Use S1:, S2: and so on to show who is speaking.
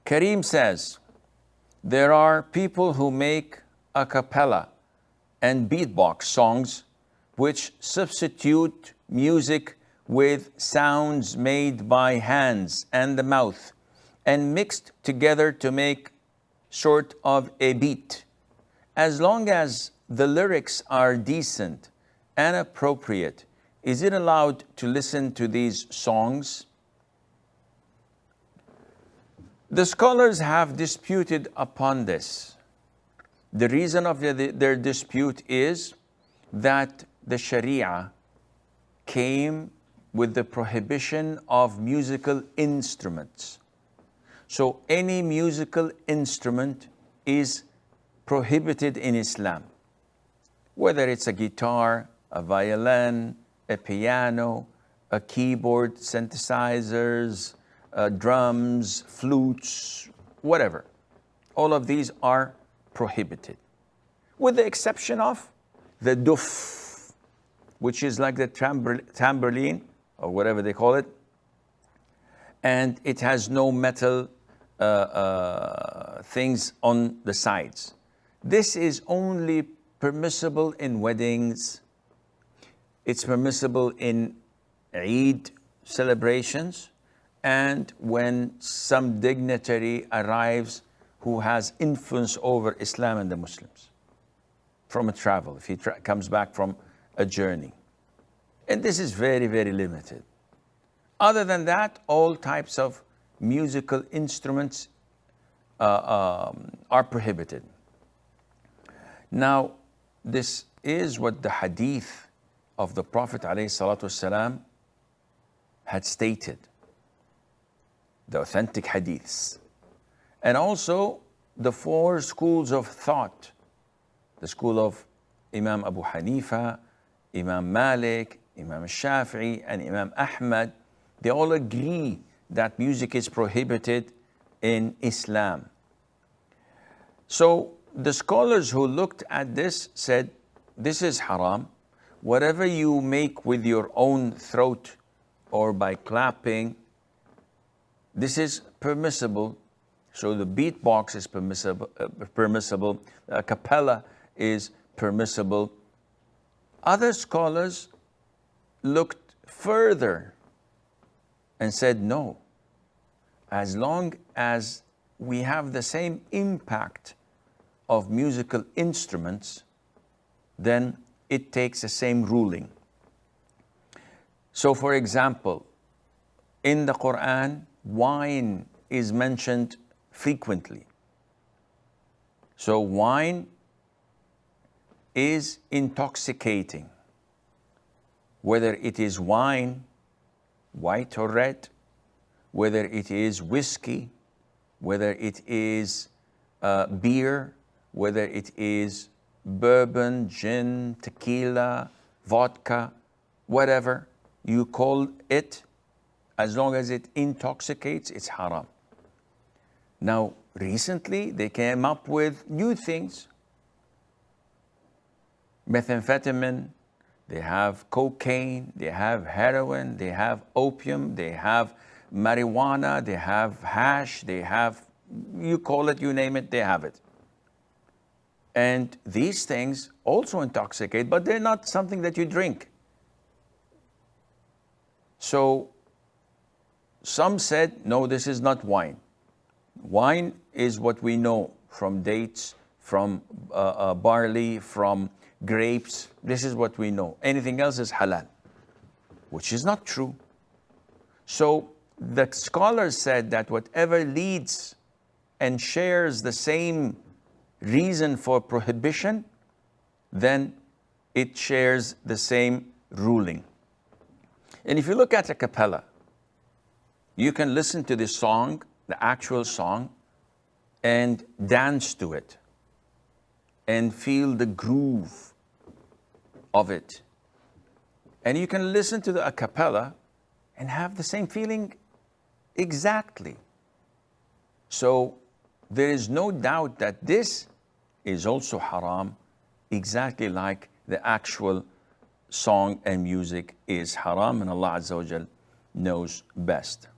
S1: Kareem says, there are people who make acapella and beatbox songs which substitute music with sounds made by hands and the mouth and mixed together to make sort of a beat. As long as the lyrics are decent and appropriate, is it allowed to listen to these songs? The scholars have disputed upon this. The reason of their dispute is that the Sharia came with the prohibition of musical instruments. So any musical instrument is prohibited in Islam, whether it's a guitar, a violin, a piano, a keyboard, synthesizers, drums, flutes, whatever. All of these are prohibited, with the exception of the Duff, which is like the tambourine, or whatever they call it, and it has no metal things on the sides. This is only permissible in weddings. It's permissible in Eid celebrations, and when some dignitary arrives who has influence over Islam and the Muslims from a travel, if he comes back from a journey. And this is very, very limited. Other than that, all types of musical instruments are prohibited. Now, this is what the hadith of the Prophet ﷺ had stated, the authentic hadiths. And also the four schools of thought, the school of Imam Abu Hanifa, Imam Malik, Imam Shafi'i, and Imam Ahmad, they all agree that music is prohibited in Islam. So the scholars who looked at this said, this is haram. Whatever you make with your own throat or by clapping, this is permissible. So the beatbox is permissible, the acapella is permissible. Other scholars looked further and said, no, as long as we have the same impact of musical instruments, then it takes the same ruling. So for example, in the Quran, wine is mentioned frequently. So wine is intoxicating. Whether it is wine, white or red, whether it is whiskey, whether it is beer, whether it is bourbon, gin, tequila, vodka, whatever you call it, as long as it intoxicates, it's haram. Now, recently they came up with new things. Methamphetamine, they have cocaine, they have heroin, they have opium, they have marijuana, they have hash, they have, you call it, you name it, they have it. And these things also intoxicate, but they're not something that you drink. So some said, no, this is not wine. Wine is what we know from dates, from barley, from grapes. This is what we know. Anything else is halal, which is not true. So the scholars said that whatever leads and shares the same reason for prohibition, then it shares the same ruling. And if you look at a cappella, you can listen to the song, the actual song, and dance to it and feel the groove of it. And you can listen to the a cappella and have the same feeling exactly. So there is no doubt that this is also haram, exactly like the actual song and music is haram, and Allah Azza wa Jal knows best.